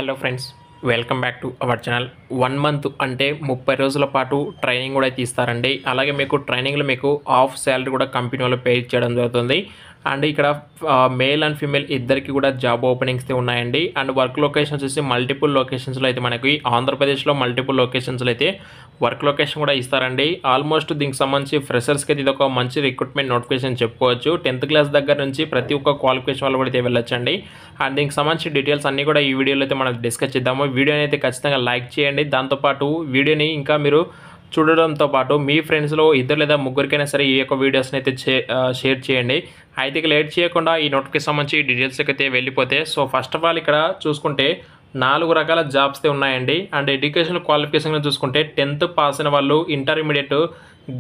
Hello friends, welcome back to our channel. 1 month అంటే 30 రోజుల పాటు ట్రైనింగ్ కూడా అయితే ఇస్తారండి. అలాగే మీకు ట్రైనింగ్లో మీకు హాఫ్ శాలరీ కూడా కంపెనీ వాళ్ళు పే చేయడం జరుగుతుంది. అండ్ ఇక్కడ మేల్ అండ్ ఫీమేల్ ఇద్దరికి కూడా జాబ్ ఓపెనింగ్స్ ఉన్నాయండి. అండ్ వర్క్ లొకేషన్స్ వచ్చేసి మల్టిపుల్ లొకేషన్స్లో అయితే మనకి ఆంధ్రప్రదేశ్లో మల్టిపుల్ లొకేషన్స్లో అయితే వర్క్ లొకేషన్ కూడా ఇస్తారండి. ఆల్మోస్ట్ దీనికి సంబంధించి ఫ్రెషర్స్కి అయితే ఇది ఒక మంచి రిక్రూట్మెంట్ నోటిఫికేషన్ చెప్పుకోవచ్చు. 10th క్లాస్ దగ్గర నుంచి ప్రతి ఒక్క క్వాలిఫికేషన్ వాళ్ళు కూడా అయితే వెళ్ళొచ్చండి. అండ్ దీనికి సంబంధించి డీటెయిల్స్ అన్నీ కూడా ఈ వీడియోలో అయితే మనం డిస్కస్ చేద్దాము. వీడియోని అయితే ఖచ్చితంగా లైక్ చేయండి. దాంతోపాటు వీడియోని ఇంకా మీరు చూడడంతో పాటు మీ ఫ్రెండ్స్లో ఇద్దరు లేదా ముగ్గురికైనా సరే ఈ యొక్క వీడియోస్ని అయితే షేర్ చేయండి. అయితే ఇక లేట్ చేయకుండా ఈ నోటిఫికేషన్ సంబంధించి డీటెయిల్స్కి అయితే వెళ్ళిపోతే, సో ఫస్ట్ ఆఫ్ ఆల్ ఇక్కడ చూసుకుంటే 4 రకాల జాబ్స్ అయితే ఉన్నాయండి. అండ్ ఎడ్యుకేషన్ క్వాలిఫికేషన్ చూసుకుంటే 10th పాస్ అయిన వాళ్ళు, intermediate,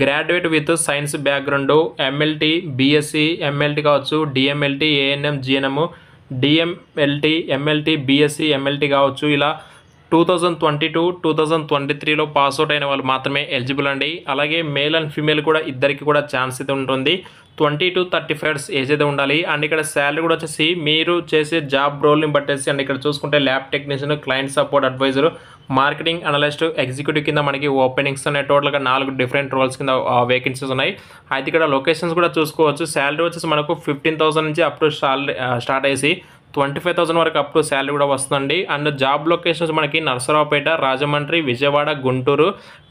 graduate with science background, MLT, BSc, MLT కావచ్చు, DMLT, ANM, GNM, DMLT, MLT, BSc, MLT కావచ్చు. ఇలా 2022, 2023లో పాస్అవుట్ అయిన వాళ్ళు మాత్రమే ఎలిజిబుల్ అండి. అలాగే మేల్ అండ్ ఫీమేల్ కూడా ఇద్దరికి కూడా ఛాన్స్ అయితే ఉంటుంది. 20 to 35 ఏజ్ అయితే ఉండాలి. అండ్ ఇక్కడ శాలరీ కూడా వచ్చేసి మీరు చేసే జాబ్ రోల్ని బట్టేసి, అండ్ ఇక్కడ చూసుకుంటే lab technician, client support advisor, marketing analyst, executive కింద మనకి ఓపెనింగ్స్ ఉన్నాయి. టోటల్గా 4 డిఫరెంట్ రోల్స్ కింద వేకెన్సీస్ ఉన్నాయి. అయితే ఇక్కడ లొకేషన్స్ కూడా చూసుకోవచ్చు. శాలరీ వచ్చేసి మనకు 15,000 నుంచి అప్ టు స్టార్ట్ అయ్యేసి 25,000 వరకు అప్ టు శాలరీ కూడా వస్తుందండి. అండ్ జాబ్ లొకేషన్స్ మనకి నరసరావుపేట, రాజమండ్రి, విజయవాడ, గుంటూరు,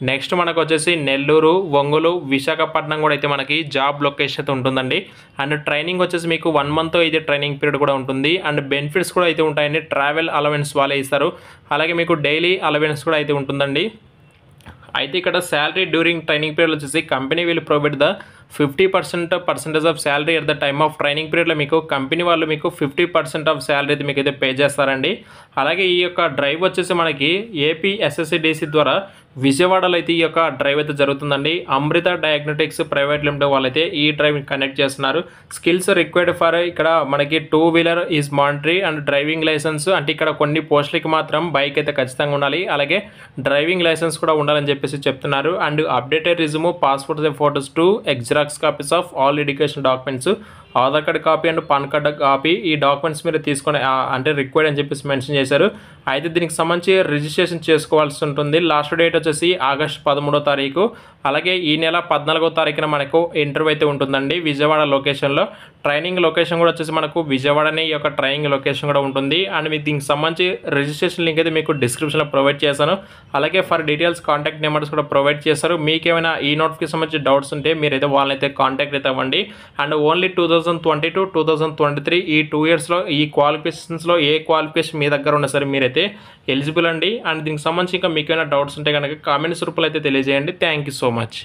నెక్స్ట్ మనకు వచ్చేసి నెల్లూరు, ఒంగోలు, విశాఖపట్నం కూడా అయితే మనకి జాబ్ లొకేషన్ అయితే ఉంటుందండి. అండ్ ట్రైనింగ్ వచ్చేసి మీకు 1 మంత్ అయితే ట్రైనింగ్ పీరియడ్ కూడా ఉంటుంది. అండ్ బెనిఫిట్స్ కూడా అయితే ఉంటాయండి. ట్రావెల్ అలవెన్స్ వాళ్ళే ఇస్తారు. అలాగే మీకు డైలీ అలవెన్స్ కూడా అయితే ఉంటుందండి. అయితే ఇక్కడ శాలరీ డ్యూరింగ్ ట్రైనింగ్ పీరియడ్ వచ్చేసి company will provide the 50% of salary at the time of training పీరియడ్లో మీకు కంపెనీ వాళ్ళు మీకు 50% ఆఫ్ శాలరీ అయితే మీకు అయితే పే చేస్తారండి. అలాగే ఈ యొక్క డ్రైవ్ వచ్చేసి మనకి ఏపీ ఎస్ఎస్సిడిసి ద్వారా విజయవాడలో అయితే ఈ యొక్క డ్రైవ్ అయితే జరుగుతుందండి. అమృత డయాగ్నోటిక్స్ ప్రైవేట్ లిమిటెడ్ వాళ్ళైతే ఈ డ్రైవ్ కండక్ట్ చేస్తున్నారు. స్కిల్స్ రిక్వైర్డ్ ఫర్ ఇక్కడ మనకి 2 wheeler is mandatory and driving licence, అంటే ఇక్కడ కొన్ని పోస్టులకి మాత్రం బైక్ అయితే ఖచ్చితంగా ఉండాలి. అలాగే డ్రైవింగ్ లైసెన్స్ కూడా ఉండాలని చెప్పేసి చెప్తున్నారు. And updated resume, passport photos, 2 xerox copies of all education documents, Aadhaar card copy and PAN card copy, ఈ డాక్యుమెంట్స్ మీరు తీసుకొని అంటే రిక్వైర్డ్ అని చెప్పేసి మెన్షన్ చేశారు. అయితే దీనికి సంబంధించి రిజిస్ట్రేషన్ చేసుకోవాల్సి ఉంటుంది. లాస్ట్ డేట్ వచ్చేసి ఆగస్టు 13వ తారీఖు. అలాగే ఈ నెల 14వ తారీఖున మనకు ఇంటర్వ్యూ అయితే ఉంటుందండి విజయవాడ లొకేషన్లో. ట్రైనింగ్ లొకేషన్ కూడా వచ్చేసి మనకు విజయవాడనే ఈ యొక్క ట్రైనింగ్ లొకేషన్ కూడా ఉంటుంది. అండ్ మీకు దీనికి సంబంధించి రిజిస్ట్రేషన్ లింక్ అయితే మీకు డిస్క్రిప్షన్లో ప్రొవైడ్ చేశాను. అలాగే ఫర్ డీటెయిల్స్ కాంటాక్ట్ నెంబర్స్ కూడా ప్రొవైడ్ చేశారు. మీకు ఏమైనా ఈ నోటిఫికేషన్ సంబంధించి డౌట్స్ ఉంటే మీరైతే వాళ్ళనైతే కాంటాక్ట్ అయితే అవ్వండి. అండ్ ఓన్లీ 2022, 2023 ఈ 2 ఇయర్స్లో ఈ క్వాలిఫికేషన్స్లో ఏ క్వాలిఫికేషన్ మీ దగ్గర ఉన్నా సరే మీరైతే ఎలిజిబుల్ అండి. అండ్ దీనికి సంబంధించి ఇంకా మీకు ఏమైనా డౌట్స్ ఉంటే కనుక కామెంట్స్ రూపంలో అయితే తెలియజేయండి. Thank you so much.